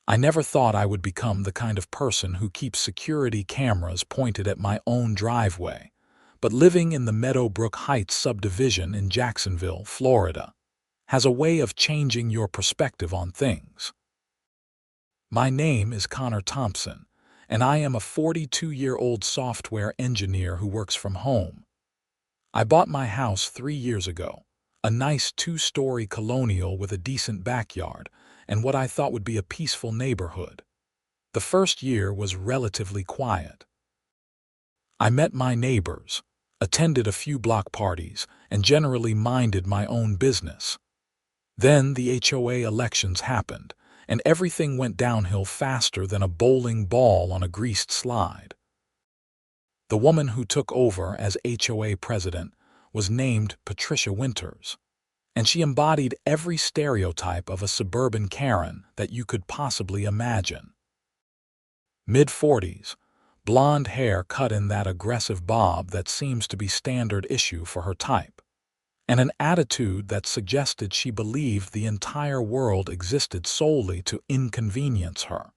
I never thought I would become the kind of person who keeps security cameras pointed at my own driveway, but living in the Meadowbrook Heights subdivision in Jacksonville, Florida, has a way of changing your perspective on things. My name is Thompson, and I am a 42-year-old software engineer who works from home. I bought my house 3 years ago, a nice 2-story colonial with a decent backyard and what I thought would be a peaceful neighborhood. The first year was relatively quiet. I met my neighbors, attended a few block parties, and generally minded my own business. Then the HOA elections happened, and everything went downhill faster than a bowling ball on a greased slide. The woman who took over as HOA president was named Patricia Winters, and she embodied every stereotype of a suburban Karen that you could possibly imagine. Mid-40s, blonde hair cut in that aggressive bob that seems to be standard issue for her type, and an attitude that suggested she believed the entire world existed solely to inconvenience her.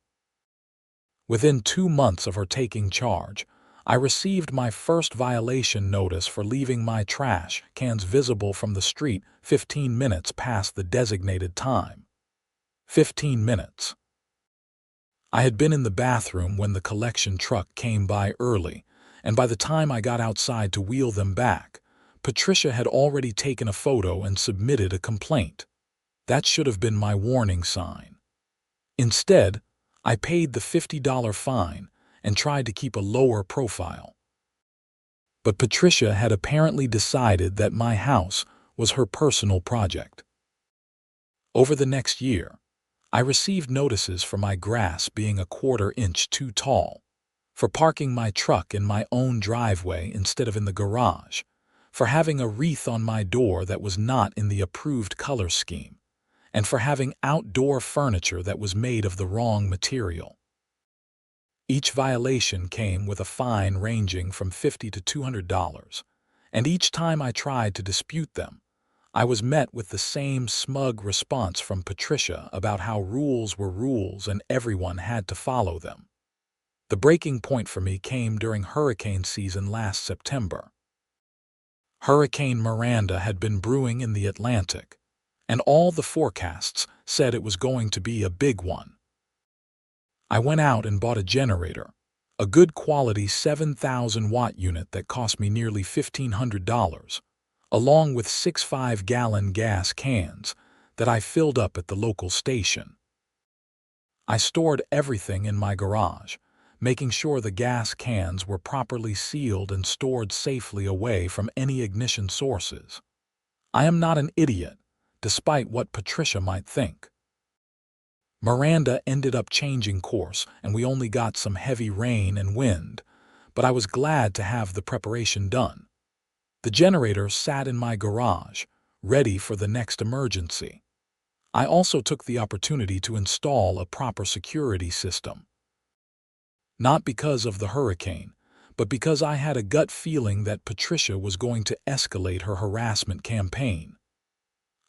Within 2 months of her taking charge, I received my first violation notice for leaving my trash cans visible from the street 15 minutes past the designated time. 15 minutes. I had been in the bathroom when the collection truck came by early, and by the time I got outside to wheel them back, Patricia had already taken a photo and submitted a complaint. That should have been my warning sign. Instead, I paid the $50 fine and tried to keep a lower profile. But Patricia had apparently decided that my house was her personal project. Over the next year, I received notices for my grass being 1/4 inch too tall, for parking my truck in my own driveway instead of in the garage, for having a wreath on my door that was not in the approved color scheme, and for having outdoor furniture that was made of the wrong material. Each violation came with a fine ranging from $50 to $200, and each time I tried to dispute them, I was met with the same smug response from Patricia about how rules were rules and everyone had to follow them. The breaking point for me came during hurricane season last September. Hurricane Miranda had been brewing in the Atlantic, and all the forecasts said it was going to be a big one. I went out and bought a generator, a good quality 7,000-watt unit that cost me nearly $1,500, along with 6 5-gallon gas cans that I filled up at the local station. I stored everything in my garage, making sure the gas cans were properly sealed and stored safely away from any ignition sources. I am not an idiot, despite what Patricia might think. Miranda ended up changing course, and we only got some heavy rain and wind, but I was glad to have the preparation done. The generator sat in my garage, ready for the next emergency. I also took the opportunity to install a proper security system. Not because of the hurricane, but because I had a gut feeling that Patricia was going to escalate her harassment campaign.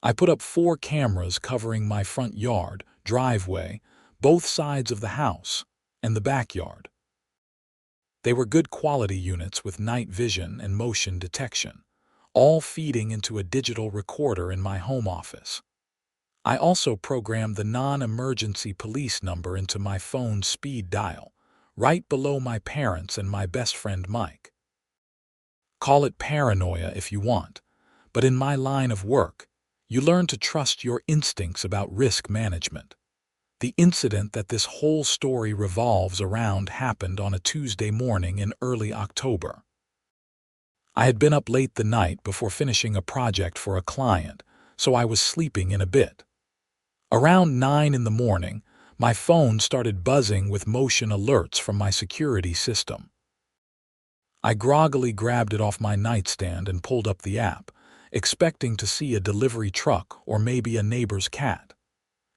I put up 4 cameras covering my front yard, driveway, both sides of the house, and the backyard. They were good quality units with night vision and motion detection, all feeding into a digital recorder in my home office. I also programmed the non-emergency police number into my phone's speed dial, right below my parents and my best friend Mike. Call it paranoia if you want, but in my line of work, you learn to trust your instincts about risk management. The incident that this whole story revolves around happened on a Tuesday morning in early October. I had been up late the night before finishing a project for a client, so I was sleeping in a bit. Around 9 in the morning, my phone started buzzing with motion alerts from my security system. I groggily grabbed it off my nightstand and pulled up the app, expecting to see a delivery truck or maybe a neighbor's cat.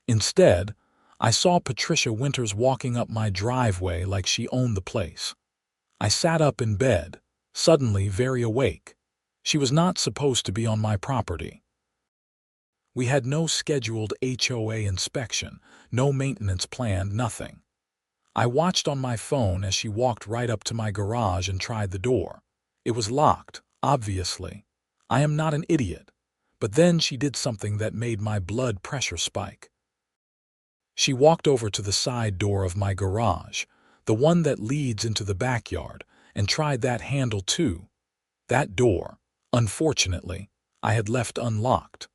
Instead, I saw Patricia Winters walking up my driveway like she owned the place. I sat up in bed, suddenly very awake. She was not supposed to be on my property. We had no scheduled HOA inspection, no maintenance planned, nothing. I watched on my phone as she walked right up to my garage and tried the door. It was locked, obviously. I am not an idiot. But then she did something that made my blood pressure spike. She walked over to the side door of my garage, the one that leads into the backyard, and tried that handle too. That door, unfortunately, I had left unlocked.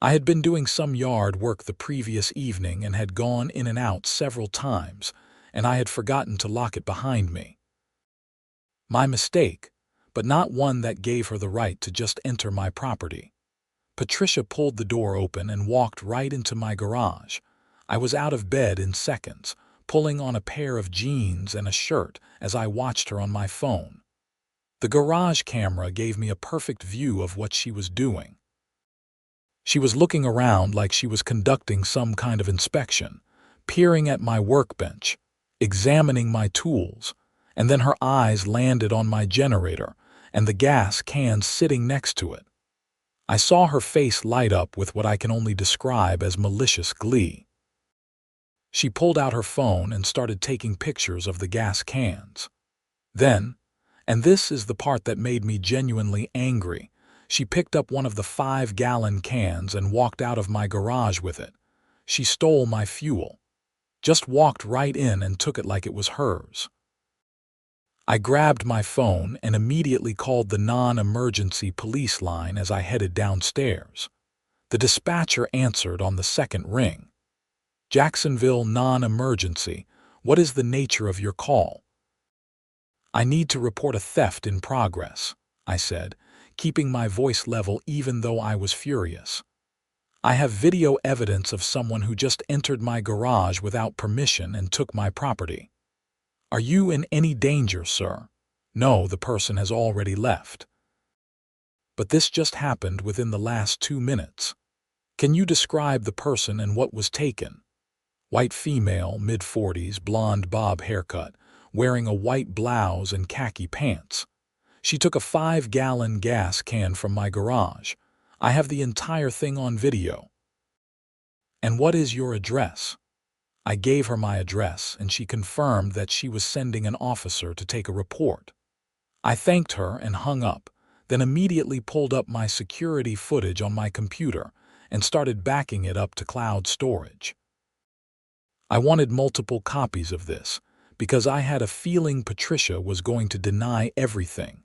I had been doing some yard work the previous evening and had gone in and out several times, and I had forgotten to lock it behind me. My mistake, but not one that gave her the right to just enter my property. Patricia pulled the door open and walked right into my garage. I was out of bed in seconds, pulling on a pair of jeans and a shirt as I watched her on my phone. The garage camera gave me a perfect view of what she was doing. She was looking around like she was conducting some kind of inspection, peering at my workbench, examining my tools, and then her eyes landed on my generator and the gas can sitting next to it. I saw her face light up with what I can only describe as malicious glee. She pulled out her phone and started taking pictures of the gas cans. Then, and this is the part that made me genuinely angry, she picked up one of the 5-gallon cans and walked out of my garage with it. She stole my fuel. Just walked right in and took it like it was hers. I grabbed my phone and immediately called the non-emergency police line as I headed downstairs. The dispatcher answered on the second ring. Jacksonville non-emergency, what is the nature of your call? I need to report a theft in progress, I said, keeping my voice level even though I was furious. I have video evidence of someone who just entered my garage without permission and took my property. Are you in any danger, sir? No, the person has already left. But this just happened within the last 2 minutes. Can you describe the person and what was taken? White female, mid-40s, blonde bob haircut, wearing a white blouse and khaki pants. She took a 5-gallon gas can from my garage. I have the entire thing on video. And what is your address? I gave her my address, and she confirmed that she was sending an officer to take a report. I thanked her and hung up, then immediately pulled up my security footage on my computer and started backing it up to cloud storage. I wanted multiple copies of this because I had a feeling Patricia was going to deny everything.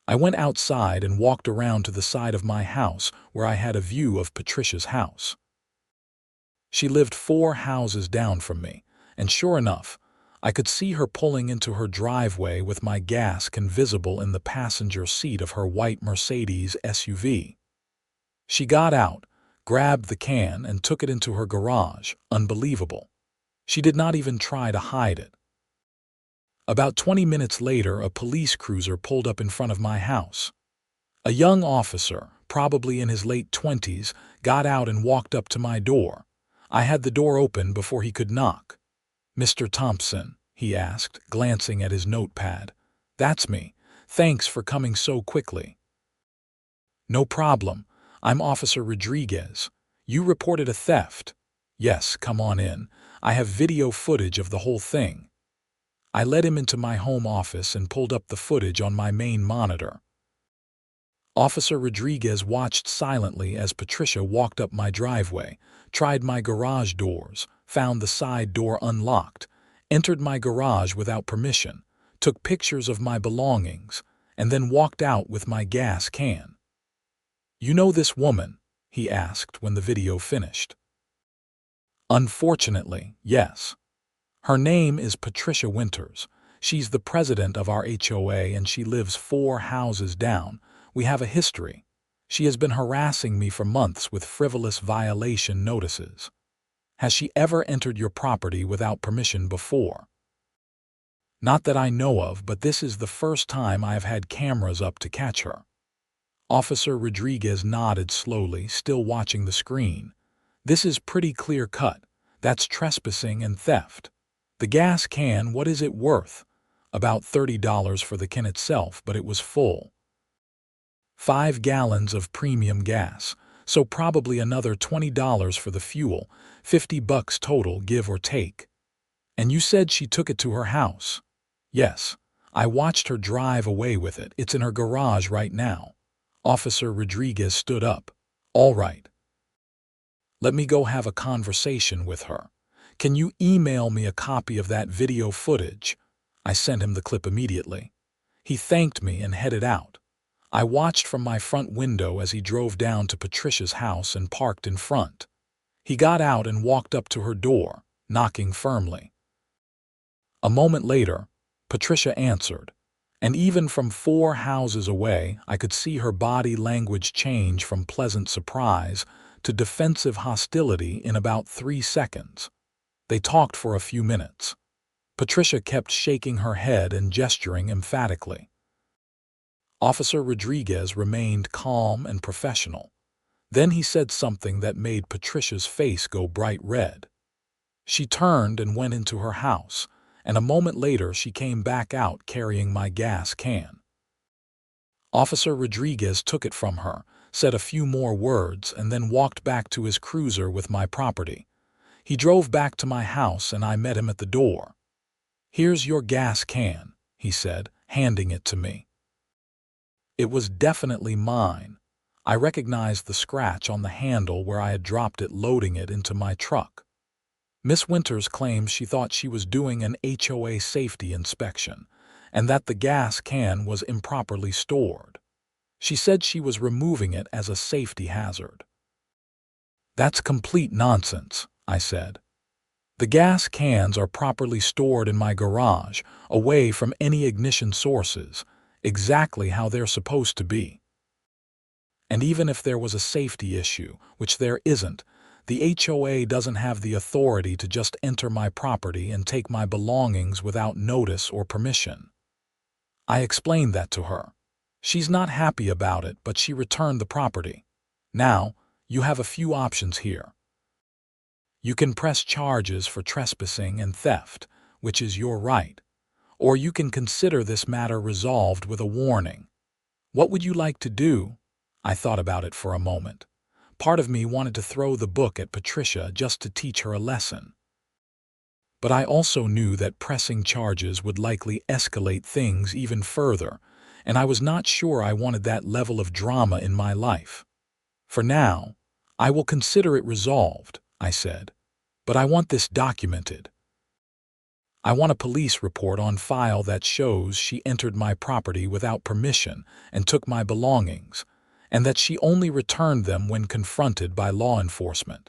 I went outside and walked around to the side of my house where I had a view of Patricia's house. She lived 4 houses down from me, and sure enough, I could see her pulling into her driveway with my gas can visible in the passenger seat of her white Mercedes SUV. She got out, grabbed the can, and took it into her garage. Unbelievable. She did not even try to hide it. About 20 minutes later, a police cruiser pulled up in front of my house. A young officer, probably in his late 20s, got out and walked up to my door. I had the door open before he could knock. "Mr. Thompson," he asked, glancing at his notepad. "That's me. Thanks for coming so quickly." "No problem. I'm Officer Rodriguez. You reported a theft." "Yes, come on in. I have video footage of the whole thing." I led him into my home office and pulled up the footage on my main monitor. Officer Rodriguez watched silently as Patricia walked up my driveway, tried my garage doors, found the side door unlocked, entered my garage without permission, took pictures of my belongings, and then walked out with my gas can. "You know this woman?" he asked when the video finished. "Unfortunately, yes. Her name is Patricia Winters. She's the president of our HOA and she lives 4 houses down. We have a history. She has been harassing me for months with frivolous violation notices. Has she ever entered your property without permission before?" "Not that I know of, but this is the first time I have had cameras up to catch her." Officer Rodriguez nodded slowly, still watching the screen. "This is pretty clear cut. That's trespassing and theft. The gas can, what is it worth?" "About $30 for the can itself, but it was full. 5 gallons of premium gas, so probably another $20 for the fuel, $50 total, give or take. And you said she took it to her house? Yes. I watched her drive away with it. It's in her garage right now. Officer Rodriguez stood up. All right. Let me go have a conversation with her. Can you email me a copy of that video footage? I sent him the clip immediately. He thanked me and headed out. I watched from my front window as he drove down to Patricia's house and parked in front. He got out and walked up to her door, knocking firmly. A moment later, Patricia answered, and even from 4 houses away, I could see her body language change from pleasant surprise to defensive hostility in about 3 seconds. They talked for a few minutes. Patricia kept shaking her head and gesturing emphatically. Officer Rodriguez remained calm and professional. Then he said something that made Patricia's face go bright red. She turned and went into her house, and a moment later she came back out carrying my gas can. Officer Rodriguez took it from her, said a few more words, and then walked back to his cruiser with my property. He drove back to my house and I met him at the door. "Here's your gas can," he said, handing it to me. It was definitely mine. I recognized the scratch on the handle where I had dropped it loading it into my truck. Miss Winters claims she thought she was doing an HOA safety inspection and that the gas can was improperly stored. She said she was removing it as a safety hazard. "That's complete nonsense," I said. "The gas cans are properly stored in my garage, away from any ignition sources, exactly how they're supposed to be. And even if there was a safety issue, which there isn't, the HOA doesn't have the authority to just enter my property and take my belongings without notice or permission." I explained that to her. She's not happy about it, but she returned the property. "Now, you have a few options here. You can press charges for trespassing and theft, which is your right, or you can consider this matter resolved with a warning. What would you like to do?" I thought about it for a moment. Part of me wanted to throw the book at Patricia just to teach her a lesson. But I also knew that pressing charges would likely escalate things even further, and I was not sure I wanted that level of drama in my life. "For now, I will consider it resolved," I said, "but I want this documented. I want a police report on file that shows she entered my property without permission and took my belongings, and that she only returned them when confronted by law enforcement,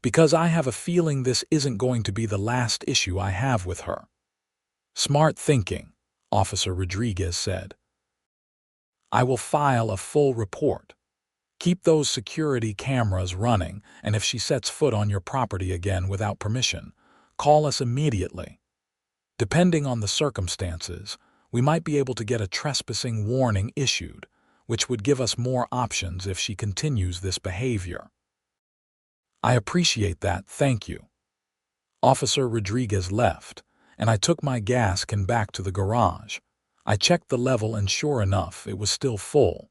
because I have a feeling this isn't going to be the last issue I have with her." "Smart thinking," Officer Rodriguez said. "I will file a full report. Keep those security cameras running, and if she sets foot on your property again without permission, call us immediately. Depending on the circumstances, we might be able to get a trespassing warning issued, which would give us more options if she continues this behavior." "I appreciate that, thank you." Officer Rodriguez left, and I took my gas can back to the garage. I checked the level and sure enough, it was still full.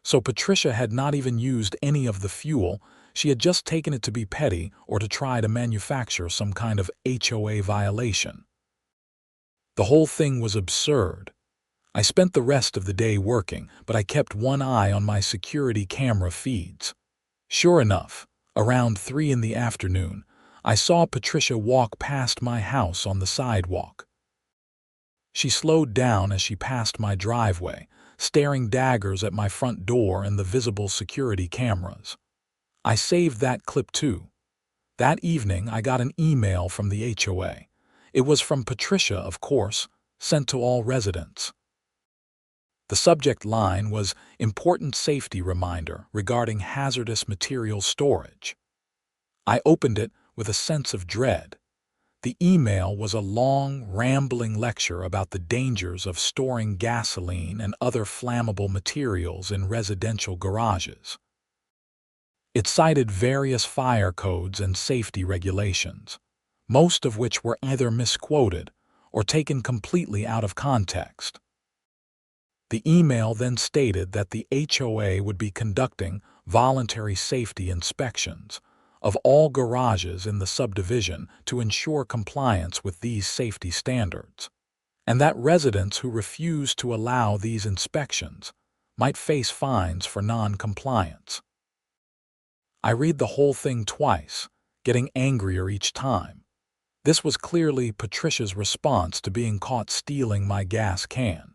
So Patricia had not even used any of the fuel, she had just taken it to be petty or to try to manufacture some kind of HOA violation. The whole thing was absurd. I spent the rest of the day working, but I kept one eye on my security camera feeds. Sure enough, around 3 in the afternoon, I saw Patricia walk past my house on the sidewalk. She slowed down as she passed my driveway, staring daggers at my front door and the visible security cameras. I saved that clip too. That evening I got an email from the HOA. It was from Patricia, of course, sent to all residents. The subject line was "Important Safety Reminder Regarding Hazardous Material Storage." I opened it with a sense of dread. The email was a long, rambling lecture about the dangers of storing gasoline and other flammable materials in residential garages. It cited various fire codes and safety regulations, most of which were either misquoted or taken completely out of context. The email then stated that the HOA would be conducting voluntary safety inspections of all garages in the subdivision to ensure compliance with these safety standards, and that residents who refuse to allow these inspections might face fines for non-compliance. I read the whole thing twice, getting angrier each time. This was clearly Patricia's response to being caught stealing my gas can.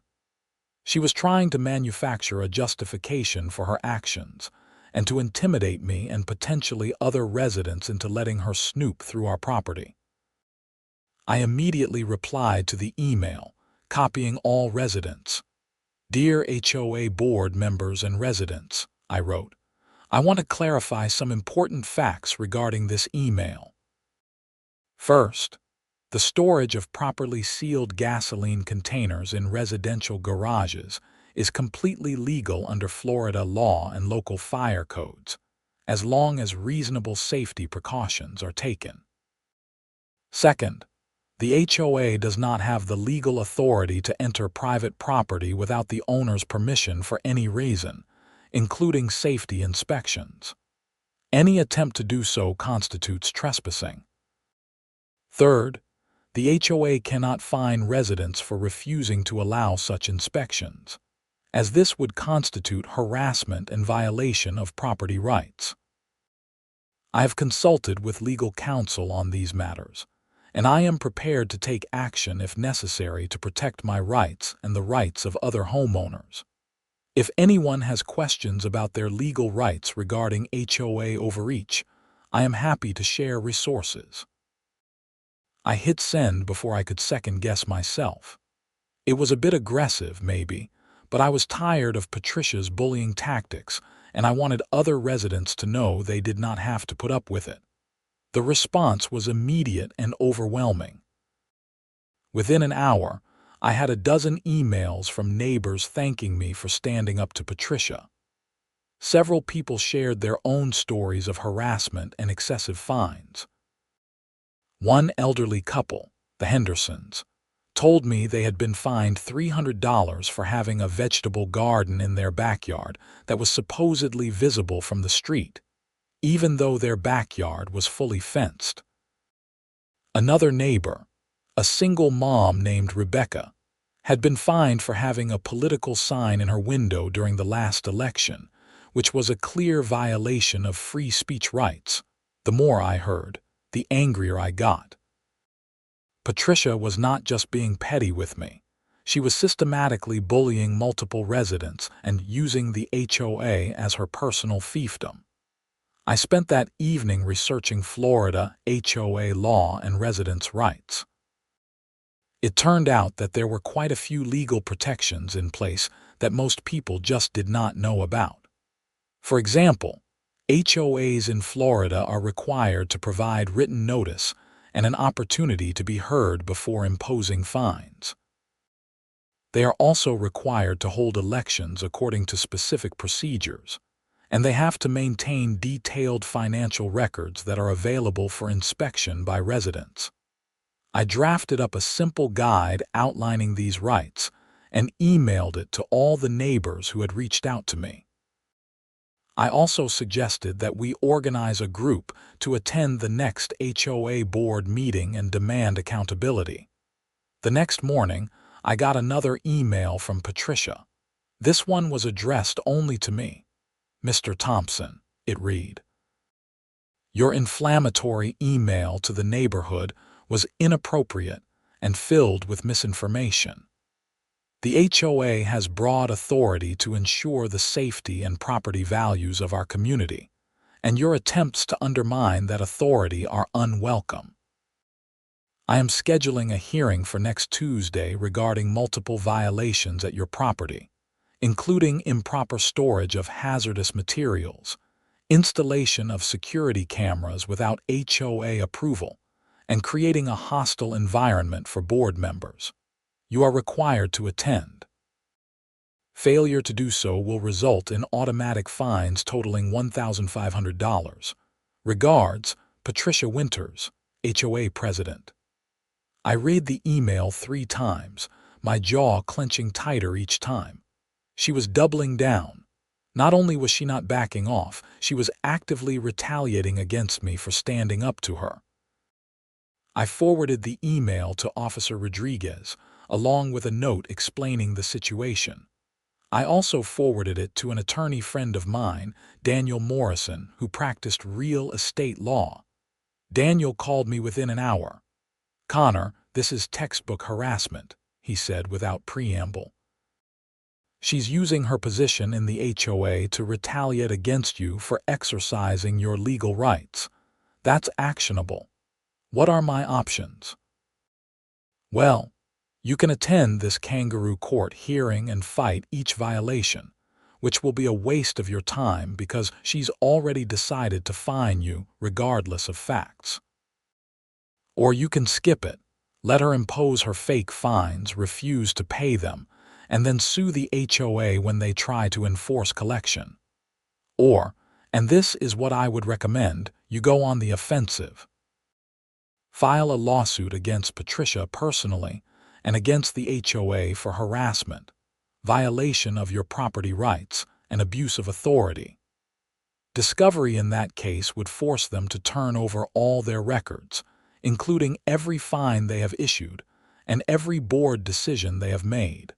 She was trying to manufacture a justification for her actions and to intimidate me and potentially other residents into letting her snoop through our property. I immediately replied to the email, copying all residents. "Dear HOA board members and residents," I wrote, "I want to clarify some important facts regarding this email. First, the storage of properly sealed gasoline containers in residential garages is completely legal under Florida law and local fire codes, as long as reasonable safety precautions are taken. Second, the HOA does not have the legal authority to enter private property without the owner's permission for any reason, including safety inspections. Any attempt to do so constitutes trespassing. Third, the HOA cannot fine residents for refusing to allow such inspections, as this would constitute harassment and violation of property rights. I have consulted with legal counsel on these matters, and I am prepared to take action if necessary to protect my rights and the rights of other homeowners. If anyone has questions about their legal rights regarding HOA overreach, I am happy to share resources." I hit send before I could second-guess myself. It was a bit aggressive, maybe, but I was tired of Patricia's bullying tactics, and I wanted other residents to know they did not have to put up with it. The response was immediate and overwhelming. Within an hour, I had a dozen emails from neighbors thanking me for standing up to Patricia. Several people shared their own stories of harassment and excessive fines. One elderly couple, the Hendersons, told me they had been fined $300 for having a vegetable garden in their backyard that was supposedly visible from the street, even though their backyard was fully fenced. Another neighbor, a single mom named Rebecca, had been fined for having a political sign in her window during the last election, which was a clear violation of free speech rights. The more I heard, the angrier I got. Patricia was not just being petty with me. She was systematically bullying multiple residents and using the HOA as her personal fiefdom. I spent that evening researching Florida HOA law and residents' rights. It turned out that there were quite a few legal protections in place that most people just did not know about. For example, HOAs in Florida are required to provide written notice and an opportunity to be heard before imposing fines. They are also required to hold elections according to specific procedures, and they have to maintain detailed financial records that are available for inspection by residents. I drafted up a simple guide outlining these rights and emailed it to all the neighbors who had reached out to me. I also suggested that we organize a group to attend the next HOA board meeting and demand accountability. The next morning, I got another email from Patricia. This one was addressed only to me. "Mr. Thompson," it read, "your inflammatory email to the neighborhood was inappropriate and filled with misinformation. The HOA has broad authority to ensure the safety and property values of our community, and your attempts to undermine that authority are unwelcome. I am scheduling a hearing for next Tuesday regarding multiple violations at your property, including improper storage of hazardous materials, installation of security cameras without HOA approval, and creating a hostile environment for board members. You are required to attend. Failure to do so will result in automatic fines totaling $1,500. Regards, Patricia Winters, HOA President." I read the email 3 times, my jaw clenching tighter each time. She was doubling down. Not only was she not backing off, she was actively retaliating against me for standing up to her. I forwarded the email to Officer Rodriguez, along with a note explaining the situation. I also forwarded it to an attorney friend of mine, Daniel Morrison, who practiced real estate law. Daniel called me within an hour. "Connor, this is textbook harassment," he said without preamble. "She's using her position in the HOA to retaliate against you for exercising your legal rights. That's actionable. What are my options?" "Well, you can attend this kangaroo court hearing and fight each violation, which will be a waste of your time because she's already decided to fine you regardless of facts. Or you can skip it, let her impose her fake fines, refuse to pay them, and then sue the HOA when they try to enforce collection. Or, and this is what I would recommend, you go on the offensive. File a lawsuit against Patricia personally and against the HOA for harassment, violation of your property rights, and abuse of authority. Discovery in that case would force them to turn over all their records, including every fine they have issued and every board decision they have made.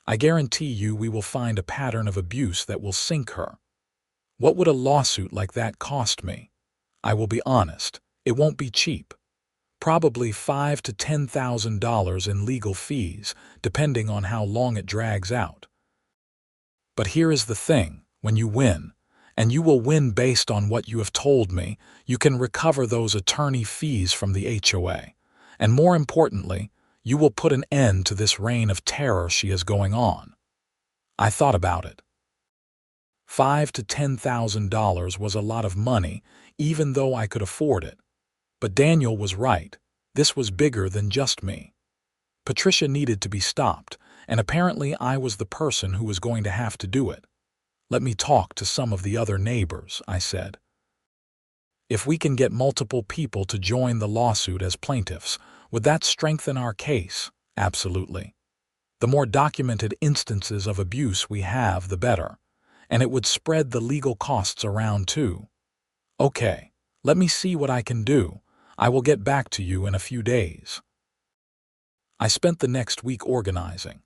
I guarantee you we will find a pattern of abuse that will sink her. What would a lawsuit like that cost me? I will be honest, it won't be cheap. Probably $5,000 to $10,000 in legal fees, depending on how long it drags out. But here is the thing, when you win, and you will win based on what you have told me, you can recover those attorney fees from the HOA. And more importantly, you will put an end to this reign of terror she is going on." I thought about it. $5,000 to $10,000 was a lot of money, even though I could afford it. But Daniel was right. This was bigger than just me. Patricia needed to be stopped, and apparently I was the person who was going to have to do it. "Let me talk to some of the other neighbors," I said. "If we can get multiple people to join the lawsuit as plaintiffs, would that strengthen our case?" "Absolutely. The more documented instances of abuse we have, the better, and it would spread the legal costs around too." "Okay, let me see what I can do. I will get back to you in a few days." I spent the next week organizing.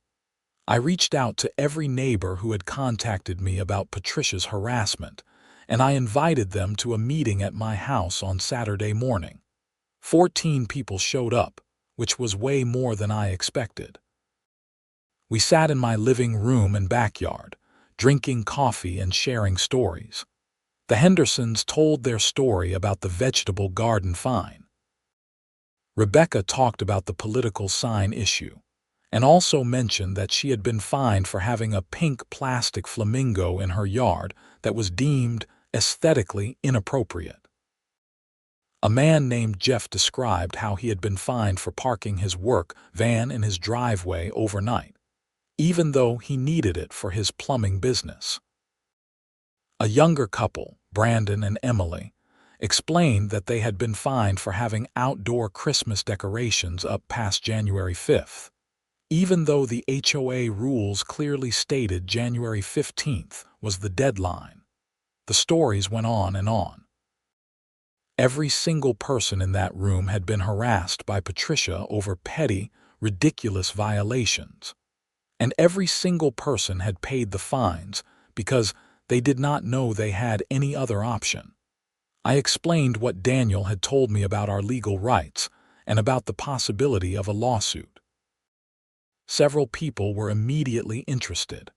I reached out to every neighbor who had contacted me about Patricia's harassment, and I invited them to a meeting at my house on Saturday morning. 14 people showed up, which was way more than I expected. We sat in my living room and backyard, drinking coffee and sharing stories. The Hendersons told their story about the vegetable garden fine. Rebecca talked about the political sign issue, and also mentioned that she had been fined for having a pink plastic flamingo in her yard that was deemed aesthetically inappropriate. A man named Jeff described how he had been fined for parking his work van in his driveway overnight, even though he needed it for his plumbing business. A younger couple, Brandon and Emily, explained that they had been fined for having outdoor Christmas decorations up past January 5th, even though the HOA rules clearly stated January 15th was the deadline. The stories went on and on. Every single person in that room had been harassed by Patricia over petty, ridiculous violations, and every single person had paid the fines because they did not know they had any other option. I explained what Daniel had told me about our legal rights and about the possibility of a lawsuit. Several people were immediately interested.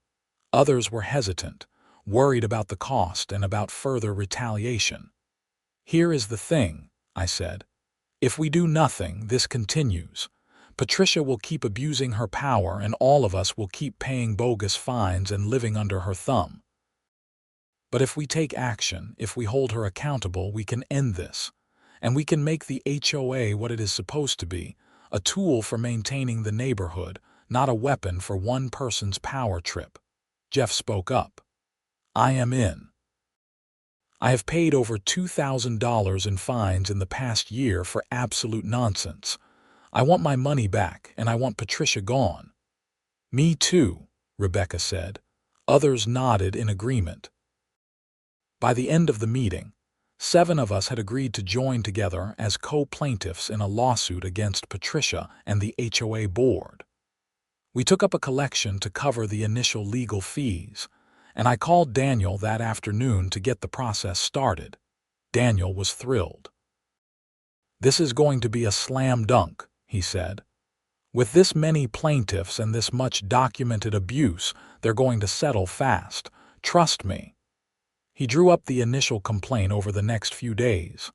Others were hesitant, worried about the cost and about further retaliation. "Here is the thing," I said. "If we do nothing, this continues. Patricia will keep abusing her power and all of us will keep paying bogus fines and living under her thumb. But if we take action, if we hold her accountable, we can end this, and we can make the HOA what it is supposed to be, a tool for maintaining the neighborhood, not a weapon for one person's power trip." Jeff spoke up. "I am in. I have paid over $2,000 in fines in the past year for absolute nonsense. I want my money back, and I want Patricia gone." "Me too," Rebecca said. Others nodded in agreement. By the end of the meeting, 7 of us had agreed to join together as co-plaintiffs in a lawsuit against Patricia and the HOA board. We took up a collection to cover the initial legal fees, and I called Daniel that afternoon to get the process started. Daniel was thrilled. "This is going to be a slam dunk," he said. "With this many plaintiffs and this much documented abuse, they're going to settle fast. Trust me." He drew up the initial complaint over the next few days.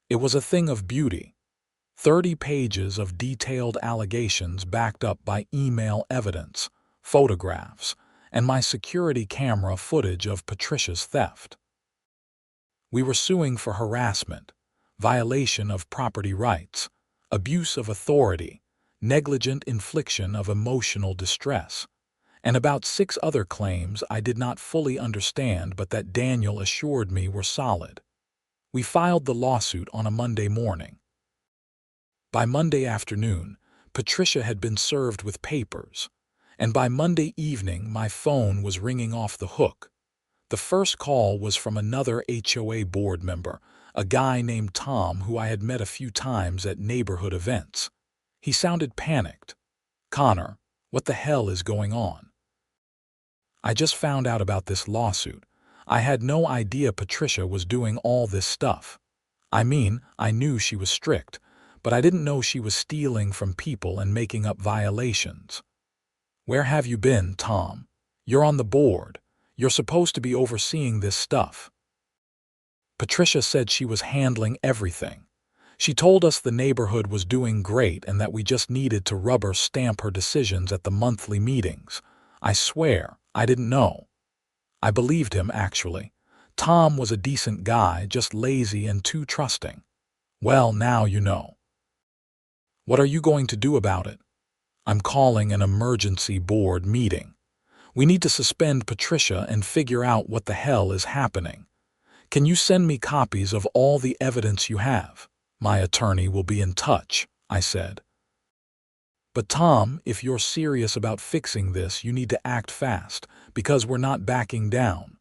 It was a thing of beauty. 30 pages of detailed allegations backed up by email evidence, photographs, and my security camera footage of Patricia's theft. We were suing for harassment, violation of property rights, abuse of authority, negligent infliction of emotional distress, and about 6 other claims I did not fully understand but that Daniel assured me were solid. We filed the lawsuit on a Monday morning. By Monday afternoon, Patricia had been served with papers, and by Monday evening my phone was ringing off the hook. The first call was from another HOA board member, a guy named Tom who I had met a few times at neighborhood events. He sounded panicked. "Connor, what the hell is going on?" "I just found out about this lawsuit. I had no idea Patricia was doing all this stuff. I mean, I knew she was strict, but I didn't know she was stealing from people and making up violations." "Where have you been, Tom? You're on the board. You're supposed to be overseeing this stuff." Patricia said she was handling everything. She told us the neighborhood was doing great and that we just needed to rubber stamp her decisions at the monthly meetings. I swear, I didn't know. I believed him, actually. Tom was a decent guy, just lazy and too trusting. Well, now you know. "What are you going to do about it?" "I'm calling an emergency board meeting. We need to suspend Patricia and figure out what the hell is happening. Can you send me copies of all the evidence you have? My attorney will be in touch," I said. "But Tom, if you're serious about fixing this, you need to act fast, because we're not backing down."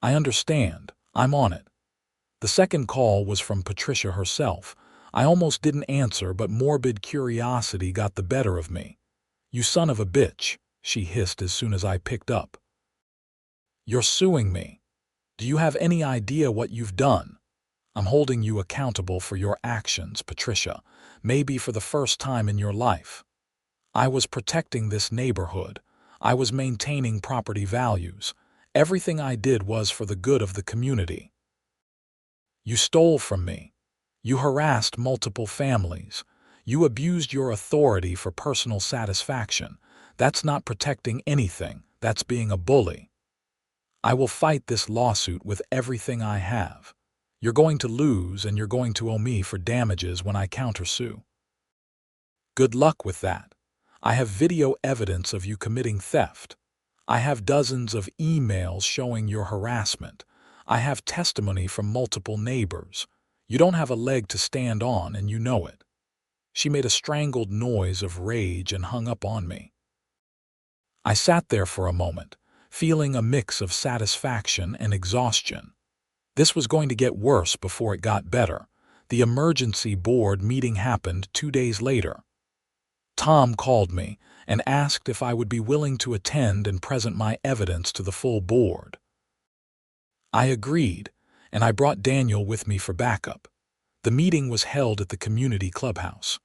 "I understand. I'm on it." The second call was from Patricia herself. I almost didn't answer, but morbid curiosity got the better of me. "You son of a bitch," she hissed as soon as I picked up. "You're suing me. Do you have any idea what you've done?" "I'm holding you accountable for your actions, Patricia, maybe for the first time in your life. I was protecting this neighborhood. I was maintaining property values. Everything I did was for the good of the community. You stole from me. You harassed multiple families. You abused your authority for personal satisfaction. That's not protecting anything. That's being a bully. I will fight this lawsuit with everything I have. You're going to lose, and you're going to owe me for damages when I countersue." "Good luck with that. I have video evidence of you committing theft. I have dozens of emails showing your harassment. I have testimony from multiple neighbors. You don't have a leg to stand on, and you know it." She made a strangled noise of rage and hung up on me. I sat there for a moment, feeling a mix of satisfaction and exhaustion. This was going to get worse before it got better. The emergency board meeting happened 2 days later. Tom called me and asked if I would be willing to attend and present my evidence to the full board. I agreed, and I brought Daniel with me for backup. The meeting was held at the community clubhouse.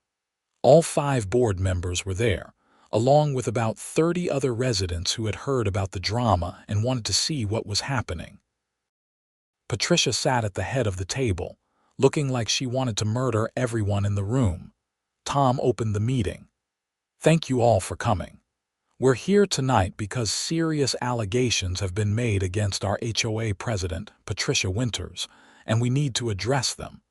All 5 board members were there, along with about 30 other residents who had heard about the drama and wanted to see what was happening. Patricia sat at the head of the table, looking like she wanted to murder everyone in the room. Tom opened the meeting. "Thank you all for coming. We're here tonight because serious allegations have been made against our HOA president, Patricia Winters, and we need to address them.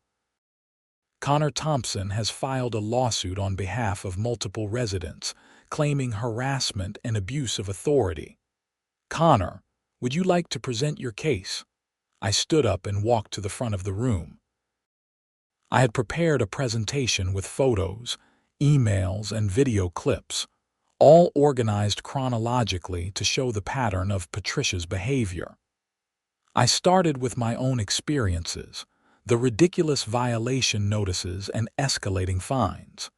Connor Thompson has filed a lawsuit on behalf of multiple residents, claiming harassment and abuse of authority. Connor, would you like to present your case?" I stood up and walked to the front of the room. I had prepared a presentation with photos, emails, and video clips, all organized chronologically to show the pattern of Patricia's behavior. I started with my own experiences, the ridiculous violation notices and escalating fines.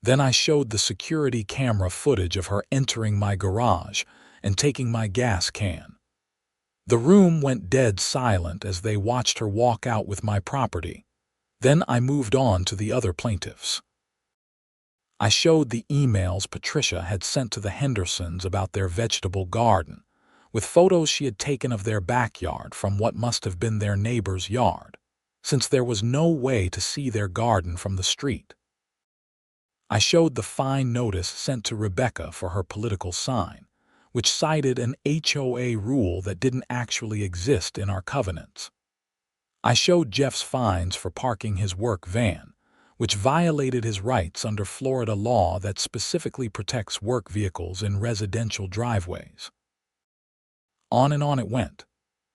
Then I showed the security camera footage of her entering my garage and taking my gas can. The room went dead silent as they watched her walk out with my property. Then I moved on to the other plaintiffs. I showed the emails Patricia had sent to the Hendersons about their vegetable garden, with photos she had taken of their backyard from what must have been their neighbor's yard, since there was no way to see their garden from the street. I showed the fine notice sent to Rebecca for her political sign, which cited an HOA rule that didn't actually exist in our covenants. I showed Jeff's fines for parking his work van, which violated his rights under Florida law that specifically protects work vehicles in residential driveways. On and on it went.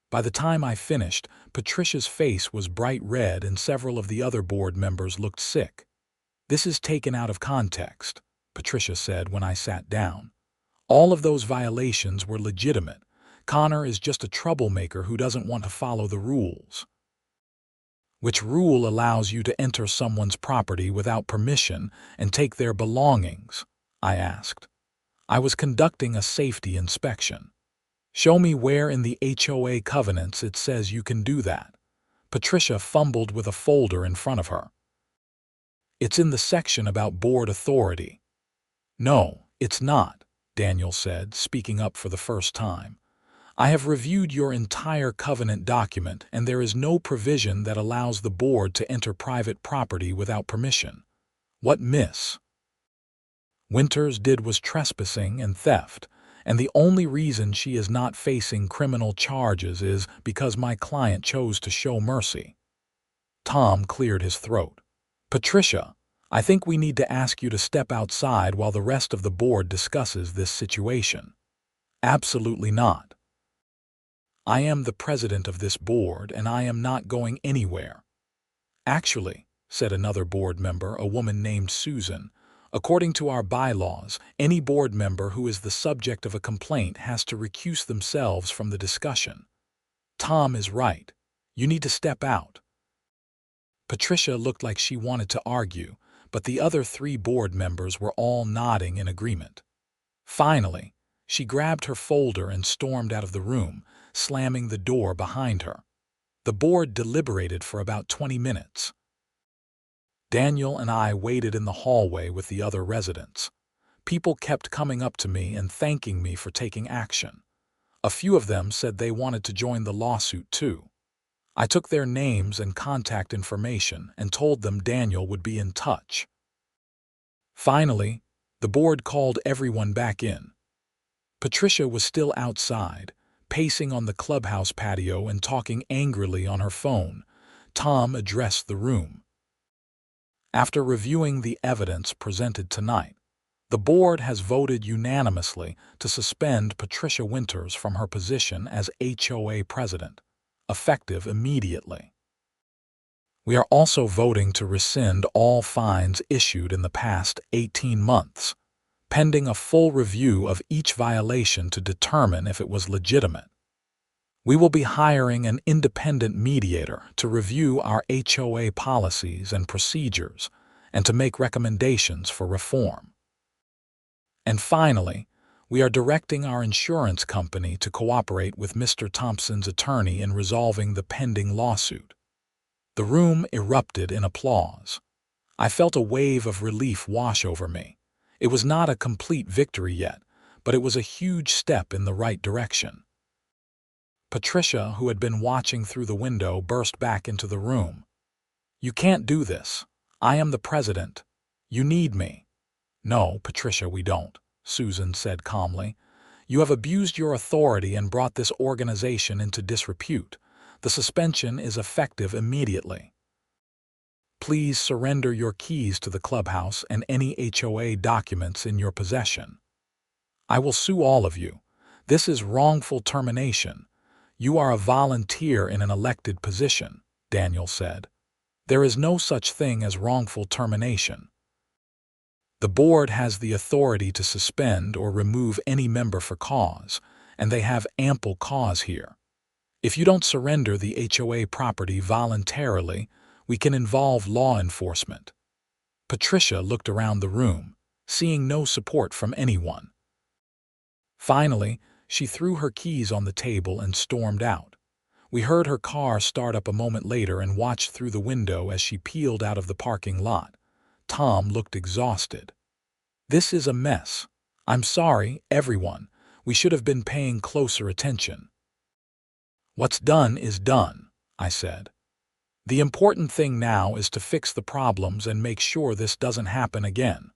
By the time I finished, Patricia's face was bright red and several of the other board members looked sick. "This is taken out of context," Patricia said when I sat down. "All of those violations were legitimate. Connor is just a troublemaker who doesn't want to follow the rules." "Which rule allows you to enter someone's property without permission and take their belongings?" I asked. "I was conducting a safety inspection. Show me where in the HOA covenants it says you can do that." Patricia fumbled with a folder in front of her. "It's in the section about board authority." "No, it's not," Daniel said, speaking up for the first time. "I have reviewed your entire covenant document, and there is no provision that allows the board to enter private property without permission." "What Miss Winters did was trespassing and theft, and the only reason she is not facing criminal charges is because my client chose to show mercy." Tom cleared his throat. "Patricia, I think we need to ask you to step outside while the rest of the board discusses this situation." "Absolutely not. I am the president of this board, and I am not going anywhere." "Actually," said another board member, a woman named Susan, "according to our bylaws, any board member who is the subject of a complaint has to recuse themselves from the discussion." "Tom is right. You need to step out." Patricia looked like she wanted to argue, but the other 3 board members were all nodding in agreement. Finally, she grabbed her folder and stormed out of the room, slamming the door behind her. The board deliberated for about 20 minutes. Daniel and I waited in the hallway with the other residents. People kept coming up to me and thanking me for taking action. A few of them said they wanted to join the lawsuit too. I took their names and contact information and told them Daniel would be in touch. Finally, the board called everyone back in. Patricia was still outside, pacing on the clubhouse patio and talking angrily on her phone. Tom addressed the room. "After reviewing the evidence presented tonight, the board has voted unanimously to suspend Patricia Winters from her position as HOA president, effective immediately. We are also voting to rescind all fines issued in the past 18 months, pending a full review of each violation to determine if it was legitimate. We will be hiring an independent mediator to review our HOA policies and procedures and to make recommendations for reform. And finally, we are directing our insurance company to cooperate with Mr. Thompson's attorney in resolving the pending lawsuit." The room erupted in applause. I felt a wave of relief wash over me. It was not a complete victory yet, but it was a huge step in the right direction. Patricia, who had been watching through the window, burst back into the room. "You can't do this. I am the president. You need me." "No, Patricia, we don't," Susan said calmly. "You have abused your authority and brought this organization into disrepute. The suspension is effective immediately. Please surrender your keys to the clubhouse and any HOA documents in your possession." "I will sue all of you. This is wrongful termination. You are a volunteer in an elected position," Daniel said. "There is no such thing as wrongful termination." The board has the authority to suspend or remove any member for cause, and they have ample cause here. If you don't surrender the HOA property voluntarily, we can involve law enforcement." Patricia looked around the room, seeing no support from anyone. Finally, she threw her keys on the table and stormed out. We heard her car start up a moment later and watched through the window as she peeled out of the parking lot. Tom looked exhausted. "This is a mess. I'm sorry, everyone. We should have been paying closer attention." "What's done is done," I said. "The important thing now is to fix the problems and make sure this doesn't happen again."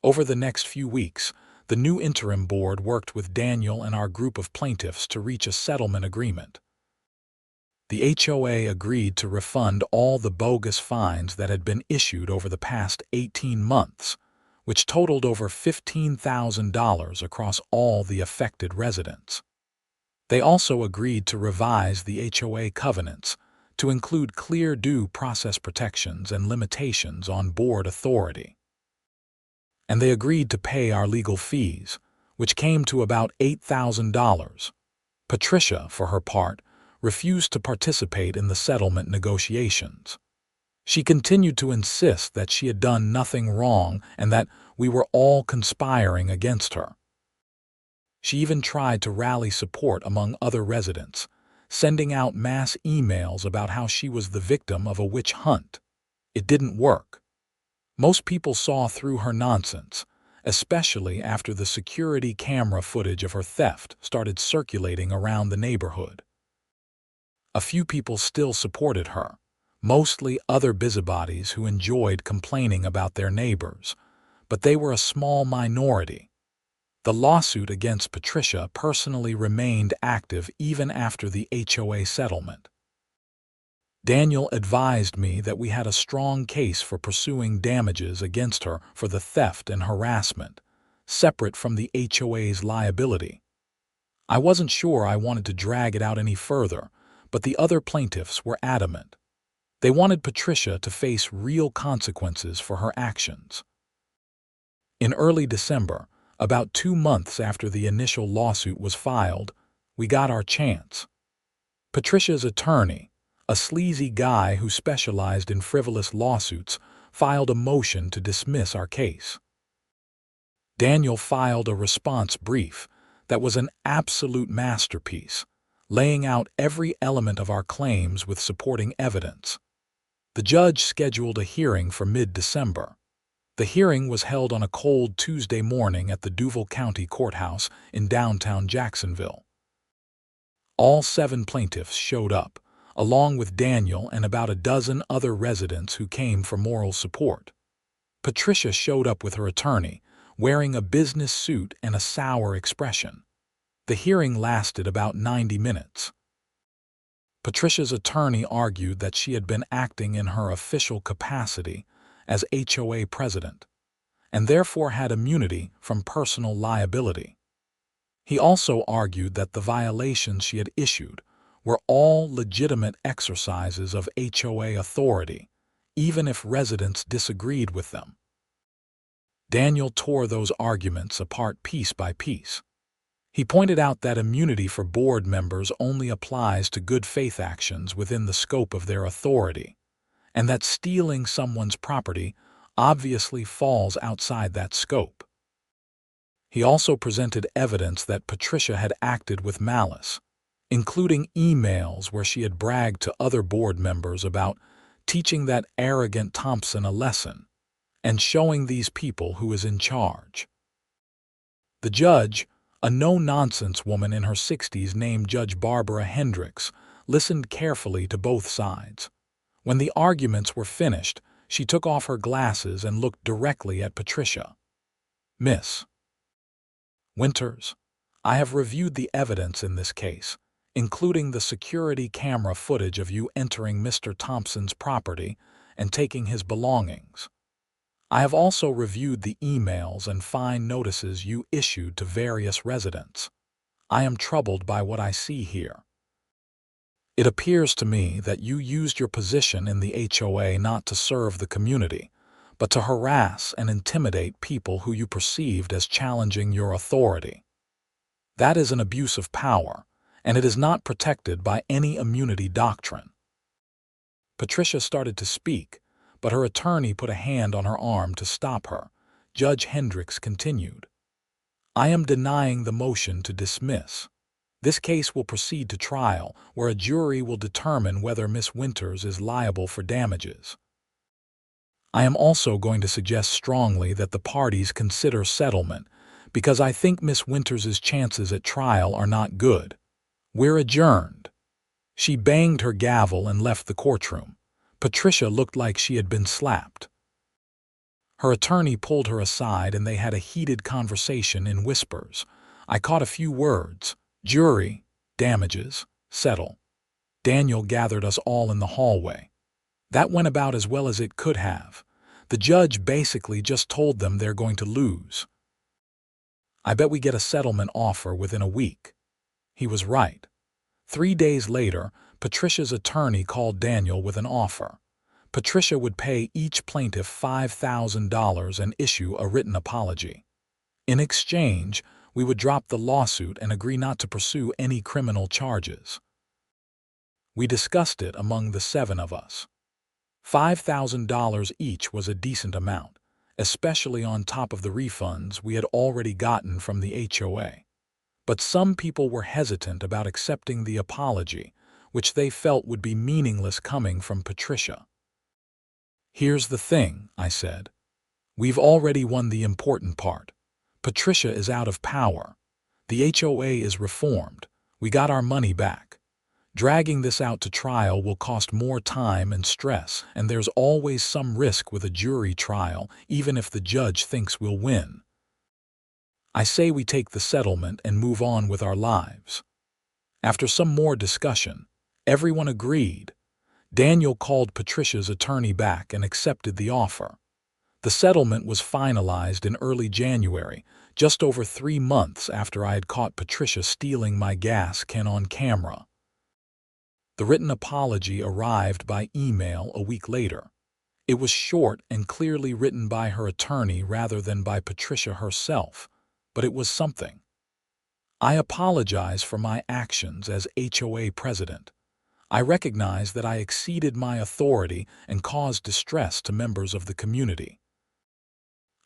Over the next few weeks, the new interim board worked with Daniel and our group of plaintiffs to reach a settlement agreement. The HOA agreed to refund all the bogus fines that had been issued over the past 18 months, which totaled over $15,000 across all the affected residents. They also agreed to revise the HOA covenants to include clear due process protections and limitations on board authority. And they agreed to pay our legal fees, which came to about $8,000. Patricia, for her part, refused to participate in the settlement negotiations. She continued to insist that she had done nothing wrong and that we were all conspiring against her. She even tried to rally support among other residents, sending out mass emails about how she was the victim of a witch hunt. It didn't work. Most people saw through her nonsense, especially after the security camera footage of her theft started circulating around the neighborhood. A few people still supported her, mostly other busybodies who enjoyed complaining about their neighbors, but they were a small minority. The lawsuit against Patricia personally remained active even after the HOA settlement. Daniel advised me that we had a strong case for pursuing damages against her for the theft and harassment, separate from the HOA's liability. I wasn't sure I wanted to drag it out any further, but the other plaintiffs were adamant. They wanted Patricia to face real consequences for her actions. In early December, about 2 months after the initial lawsuit was filed, we got our chance. Patricia's attorney, a sleazy guy who specialized in frivolous lawsuits, filed a motion to dismiss our case. Daniel filed a response brief that was an absolute masterpiece, laying out every element of our claims with supporting evidence. The judge scheduled a hearing for mid-December. The hearing was held on a cold Tuesday morning at the Duval County Courthouse in downtown Jacksonville. All 7 plaintiffs showed up, along with Daniel and about a dozen other residents who came for moral support. Patricia showed up with her attorney, wearing a business suit and a sour expression. The hearing lasted about 90 minutes. Patricia's attorney argued that she had been acting in her official capacity as HOA president, and therefore had immunity from personal liability. He also argued that the violations she had issued were all legitimate exercises of HOA authority, even if residents disagreed with them. Daniel tore those arguments apart piece by piece. He pointed out that immunity for board members only applies to good faith actions within the scope of their authority, and that stealing someone's property obviously falls outside that scope. He also presented evidence that Patricia had acted with malice, including emails where she had bragged to other board members about teaching that arrogant Thompson a lesson and showing these people who is in charge. The judge, a no-nonsense woman in her 60s named Judge Barbara Hendricks, listened carefully to both sides. When the arguments were finished, she took off her glasses and looked directly at Patricia. "Miss Winters, I have reviewed the evidence in this case, including the security camera footage of you entering Mr. Thompson's property and taking his belongings. I have also reviewed the emails and fine notices you issued to various residents. I am troubled by what I see here. It appears to me that you used your position in the HOA not to serve the community, but to harass and intimidate people who you perceived as challenging your authority. That is an abuse of power, and it is not protected by any immunity doctrine. Patricia started to speak, but her attorney put a hand on her arm to stop her. Judge Hendricks continued, "I am denying the motion to dismiss. This case will proceed to trial, where a jury will determine whether Miss Winters is liable for damages. I am also going to suggest strongly that the parties consider settlement, because I think Miss Winters' chances at trial are not good. We're adjourned." She banged her gavel and left the courtroom. Patricia looked like she had been slapped. Her attorney pulled her aside and they had a heated conversation in whispers. I caught a few words: jury, damages, settle. Daniel gathered us all in the hallway. That went about as well as it could have. The judge basically just told them they're going to lose. I bet we get a settlement offer within a week. He was right. 3 days later, Patricia's attorney called Daniel with an offer. Patricia would pay each plaintiff $5,000 and issue a written apology. In exchange, we would drop the lawsuit and agree not to pursue any criminal charges. We discussed it among the 7 of us. $5,000 each was a decent amount, especially on top of the refunds we had already gotten from the HOA. But some people were hesitant about accepting the apology, which they felt would be meaningless coming from Patricia. "Here's the thing," I said. "We've already won the important part. Patricia is out of power. The HOA is reformed. We got our money back. Dragging this out to trial will cost more time and stress, and there's always some risk with a jury trial, even if the judge thinks we'll win. I say we take the settlement and move on with our lives." After some more discussion, everyone agreed. Daniel called Patricia's attorney back and accepted the offer. The settlement was finalized in early January, just over 3 months after I had caught Patricia stealing my gas can on camera. The written apology arrived by email a week later. It was short and clearly written by her attorney rather than by Patricia herself, but it was something. "I apologize for my actions as HOA president. I recognize that I exceeded my authority and caused distress to members of the community.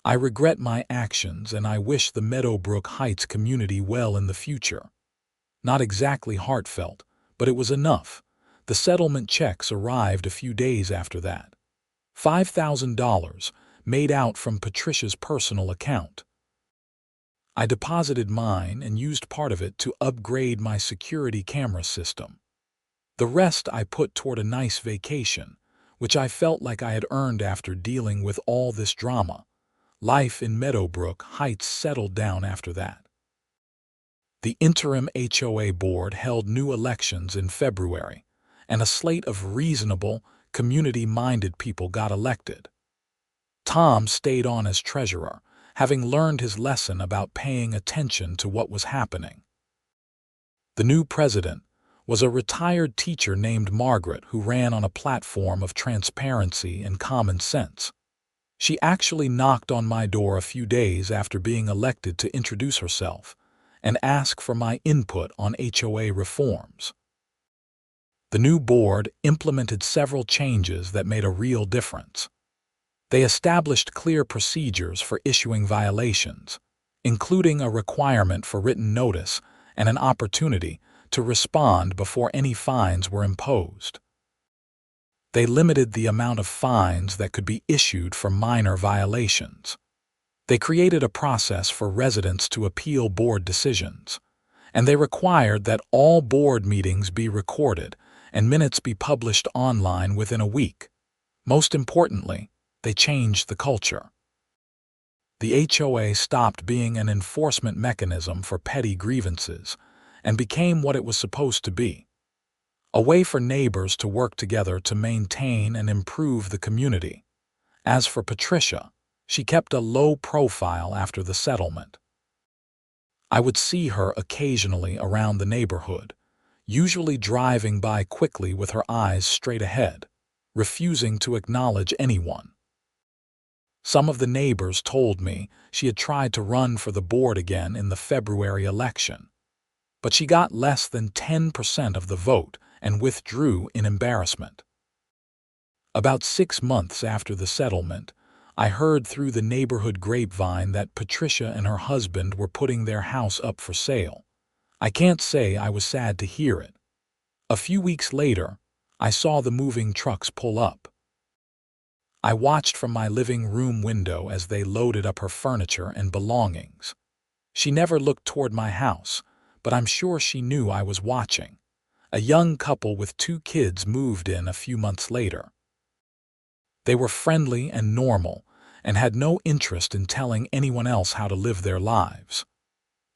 I regret my actions and I wish the Meadowbrook Heights community well in the future." Not exactly heartfelt, but it was enough. The settlement checks arrived a few days after that. $5,000 made out from Patricia's personal account. I deposited mine and used part of it to upgrade my security camera system. The rest I put toward a nice vacation, which I felt like I had earned after dealing with all this drama. Life in Meadowbrook Heights settled down after that. The interim HOA board held new elections in February, and a slate of reasonable, community-minded people got elected. Tom stayed on as treasurer, having learned his lesson about paying attention to what was happening. The new president was a retired teacher named Margaret who ran on a platform of transparency and common sense. She actually knocked on my door a few days after being elected to introduce herself and ask for my input on HOA reforms. The new board implemented several changes that made a real difference. They established clear procedures for issuing violations, including a requirement for written notice and an opportunity to respond before any fines were imposed. They limited the amount of fines that could be issued for minor violations. They created a process for residents to appeal board decisions, and they required that all board meetings be recorded and minutes be published online within a week. Most importantly, they changed the culture. The HOA stopped being an enforcement mechanism for petty grievances and became what it was supposed to be: a way for neighbors to work together to maintain and improve the community. As for Patricia, she kept a low profile after the settlement. I would see her occasionally around the neighborhood, usually driving by quickly with her eyes straight ahead, refusing to acknowledge anyone. Some of the neighbors told me she had tried to run for the board again in the February election, but she got less than 10% of the vote and withdrew in embarrassment. About 6 months after the settlement, I heard through the neighborhood grapevine that Patricia and her husband were putting their house up for sale. I can't say I was sad to hear it. A few weeks later, I saw the moving trucks pull up. I watched from my living room window as they loaded up her furniture and belongings. She never looked toward my house, but I'm sure she knew I was watching. A young couple with 2 kids moved in a few months later. They were friendly and normal and had no interest in telling anyone else how to live their lives.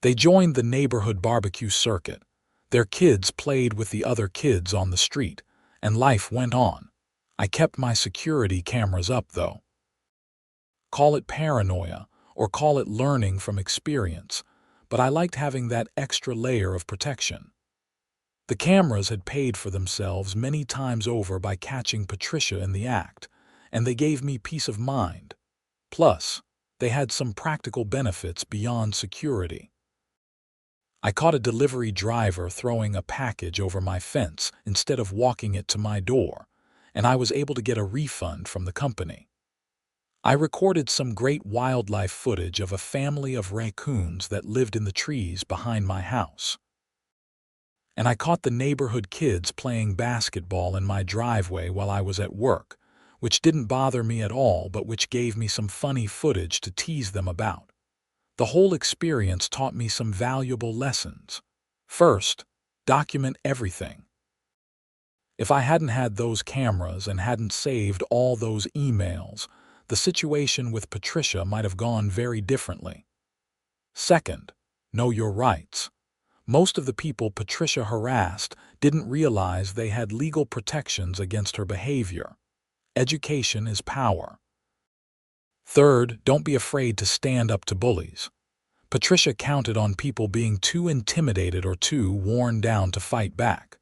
They joined the neighborhood barbecue circuit. Their kids played with the other kids on the street, and life went on. I kept my security cameras up, though. Call it paranoia or call it learning from experience, but I liked having that extra layer of protection. The cameras had paid for themselves many times over by catching Patricia in the act, and they gave me peace of mind. Plus, they had some practical benefits beyond security. I caught a delivery driver throwing a package over my fence instead of walking it to my door, and I was able to get a refund from the company. I recorded some great wildlife footage of a family of raccoons that lived in the trees behind my house. And I caught the neighborhood kids playing basketball in my driveway while I was at work, which didn't bother me at all but which gave me some funny footage to tease them about. The whole experience taught me some valuable lessons. First, document everything. If I hadn't had those cameras and hadn't saved all those emails, the situation with Patricia might have gone very differently. Second, know your rights. Most of the people Patricia harassed didn't realize they had legal protections against her behavior. Education is power. Third, don't be afraid to stand up to bullies. Patricia counted on people being too intimidated or too worn down to fight back.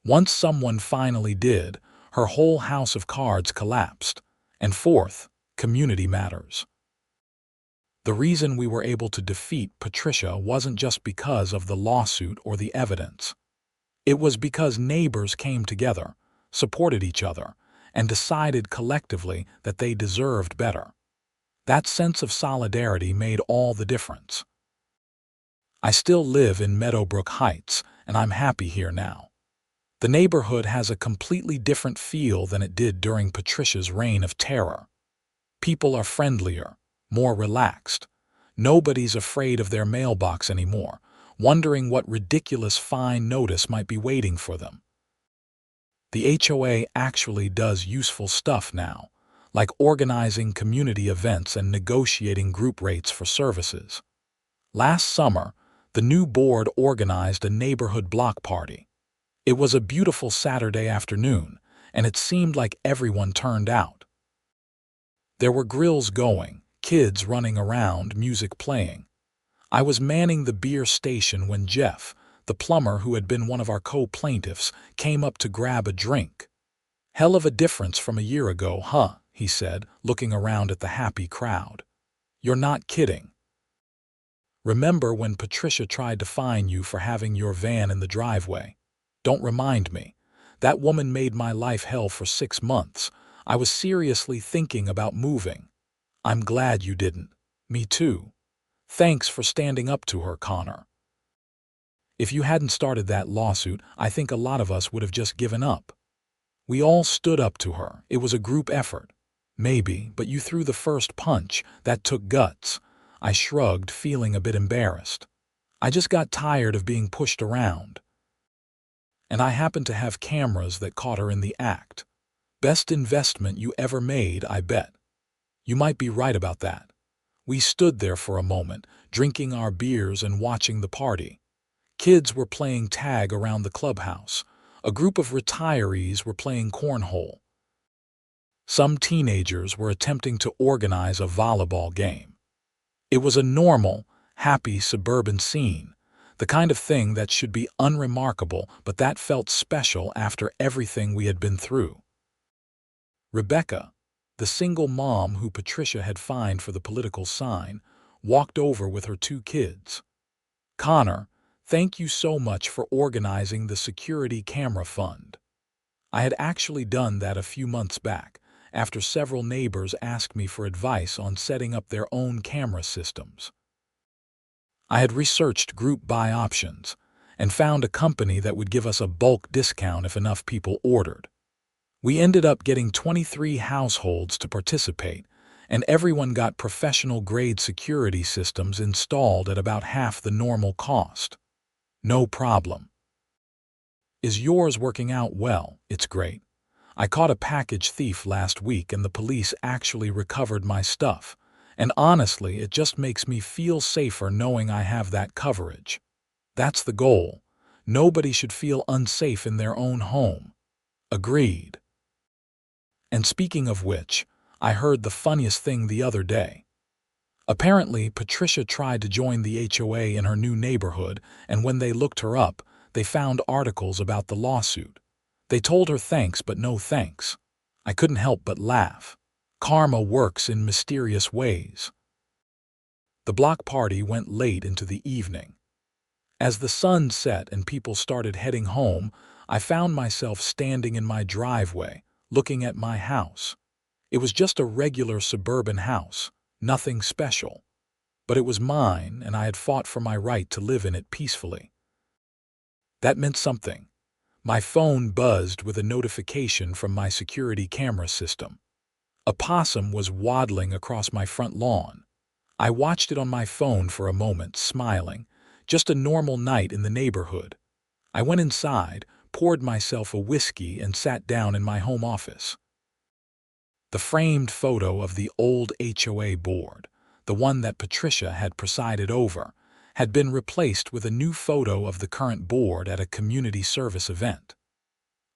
Once someone finally did, her whole house of cards collapsed. And fourth, community matters. The reason we were able to defeat Patricia wasn't just because of the lawsuit or the evidence. It was because neighbors came together, supported each other, and decided collectively that they deserved better. That sense of solidarity made all the difference. I still live in Meadowbrook Heights, and I'm happy here now. The neighborhood has a completely different feel than it did during Patricia's reign of terror. People are friendlier, more relaxed. Nobody's afraid of their mailbox anymore, wondering what ridiculous fine notice might be waiting for them. The HOA actually does useful stuff now, like organizing community events and negotiating group rates for services. Last summer, the new board organized a neighborhood block party. It was a beautiful Saturday afternoon, and it seemed like everyone turned out. There were grills going, kids running around, music playing. I was manning the beer station when Jeff, the plumber who had been one of our co-plaintiffs, came up to grab a drink. "Hell of a difference from a year ago, huh?" he said, looking around at the happy crowd. "You're not kidding. Remember when Patricia tried to fine you for having your van in the driveway? Don't remind me. That woman made my life hell for 6 months. I was seriously thinking about moving. I'm glad you didn't. Me too. Thanks for standing up to her, Connor. If you hadn't started that lawsuit, I think a lot of us would have just given up. We all stood up to her. It was a group effort. Maybe, but you threw the first punch. That took guts." I shrugged, feeling a bit embarrassed. I just got tired of being pushed around. And I happened to have cameras that caught her in the act. Best investment you ever made, I bet. You might be right about that. We stood there for a moment, drinking our beers and watching the party. Kids were playing tag around the clubhouse. A group of retirees were playing cornhole. Some teenagers were attempting to organize a volleyball game. It was a normal, happy suburban scene, the kind of thing that should be unremarkable, but that felt special after everything we had been through. Rebecca, The single mom who Patricia had fined for the political sign walked over with her 2 kids. "Connor, thank you so much for organizing the security camera fund." I had actually done that a few months back, after several neighbors asked me for advice on setting up their own camera systems. I had researched group buy options and found a company that would give us a bulk discount if enough people ordered. We ended up getting 23 households to participate, and everyone got professional-grade security systems installed at about half the normal cost. No problem. Is yours working out well? It's great. I caught a package thief last week and the police actually recovered my stuff, and honestly, it just makes me feel safer knowing I have that coverage. That's the goal. Nobody should feel unsafe in their own home. Agreed. And speaking of which, I heard the funniest thing the other day. Apparently, Patricia tried to join the HOA in her new neighborhood, and when they looked her up, they found articles about the lawsuit. They told her thanks but no thanks. I couldn't help but laugh. Karma works in mysterious ways. The block party went late into the evening. As the sun set and people started heading home, I found myself standing in my driveway, looking at my house. It was just a regular suburban house, nothing special. But it was mine, and I had fought for my right to live in it peacefully. That meant something. My phone buzzed with a notification from my security camera system. A possum was waddling across my front lawn. I watched it on my phone for a moment, smiling. Just a normal night in the neighborhood. I went inside, poured myself a whiskey, and sat down in my home office. The framed photo of the old HOA board, the one that Patricia had presided over, had been replaced with a new photo of the current board at a community service event.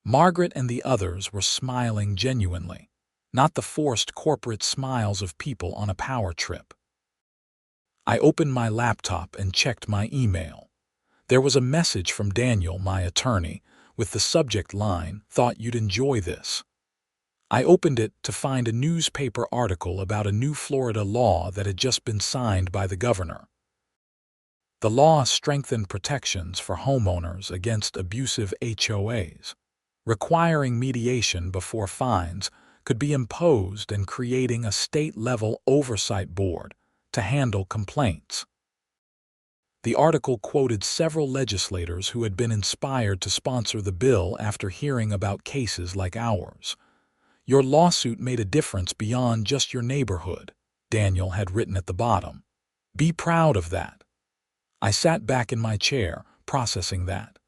Margaret and the others were smiling genuinely, not the forced corporate smiles of people on a power trip. I opened my laptop and checked my email. There was a message from Daniel, my attorney, with the subject line, "Thought you'd enjoy this." I opened it to find a newspaper article about a new Florida law that had just been signed by the governor. The law strengthened protections for homeowners against abusive HOAs, requiring mediation before fines could be imposed and creating a state-level oversight board to handle complaints. The article quoted several legislators who had been inspired to sponsor the bill after hearing about cases like ours. "Your lawsuit made a difference beyond just your neighborhood," Daniel had written at the bottom. "Be proud of that." I sat back in my chair, processing that.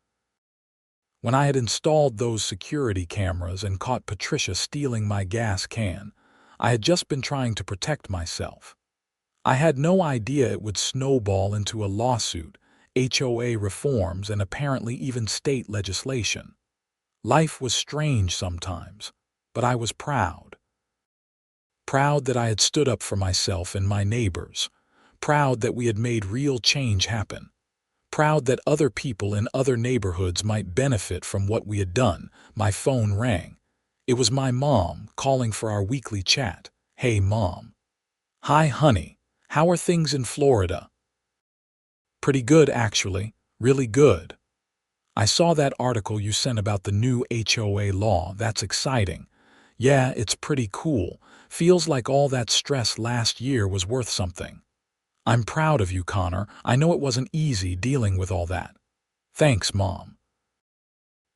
When I had installed those security cameras and caught Patricia stealing my gas can, I had just been trying to protect myself. I had no idea it would snowball into a lawsuit, HOA reforms, and apparently even state legislation. Life was strange sometimes, but I was proud. Proud that I had stood up for myself and my neighbors. Proud that we had made real change happen. Proud that other people in other neighborhoods might benefit from what we had done. My phone rang. It was my mom calling for our weekly chat. "Hey, Mom." "Hi, honey. How are things in Florida?" "Pretty good, actually. Really good." "I saw that article you sent about the new HOA law. That's exciting." "Yeah, it's pretty cool. Feels like all that stress last year was worth something." "I'm proud of you, Connor. I know it wasn't easy dealing with all that." "Thanks, Mom."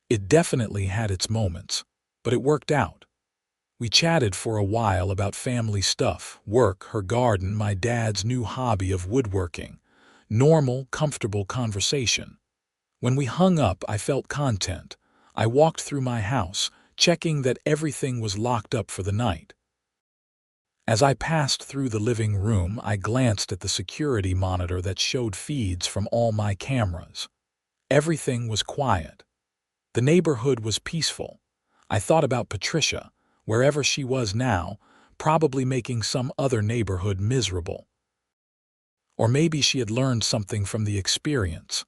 It definitely had its moments, but it worked out. We chatted for a while about family stuff, work, her garden, my dad's new hobby of woodworking. Normal, comfortable conversation. When we hung up, I felt content. I walked through my house, checking that everything was locked up for the night. As I passed through the living room, I glanced at the security monitor that showed feeds from all my cameras. Everything was quiet. The neighborhood was peaceful. I thought about Patricia, wherever she was now, probably making some other neighborhood miserable. Or maybe she had learned something from the experience.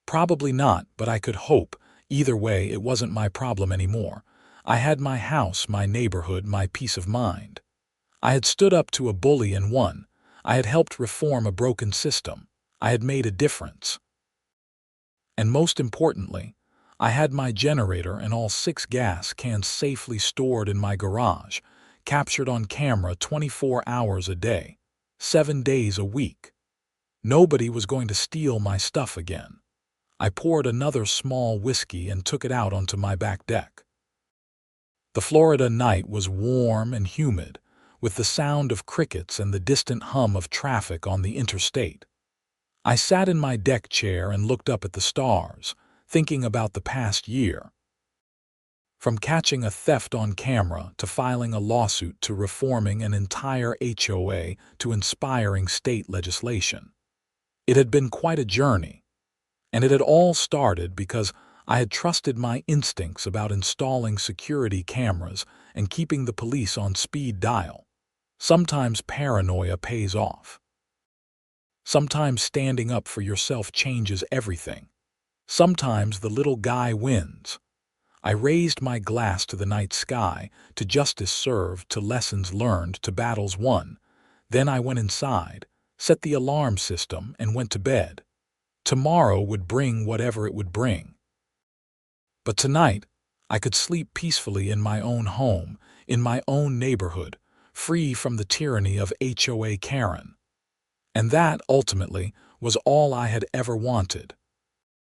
Probably not, but I could hope. Either way, it wasn't my problem anymore. I had my house, my neighborhood, my peace of mind. I had stood up to a bully and won. I had helped reform a broken system. I had made a difference. And most importantly, I had my generator and all 6 gas cans safely stored in my garage, captured on camera 24 hours a day, 7 days a week. Nobody was going to steal my stuff again. I poured another small whiskey and took it out onto my back deck. The Florida night was warm and humid, with the sound of crickets and the distant hum of traffic on the interstate. I sat in my deck chair and looked up at the stars, thinking about the past year. From catching a theft on camera to filing a lawsuit to reforming an entire HOA to inspiring state legislation. It had been quite a journey, and it had all started because I had trusted my instincts about installing security cameras and keeping the police on speed dial. Sometimes paranoia pays off. Sometimes standing up for yourself changes everything. Sometimes the little guy wins. I raised my glass to the night sky, to justice served, to lessons learned, to battles won. Then I went inside, set the alarm system, and went to bed. Tomorrow would bring whatever it would bring. But tonight, I could sleep peacefully in my own home, in my own neighborhood, free from the tyranny of HOA Karen. And that, ultimately, was all I had ever wanted.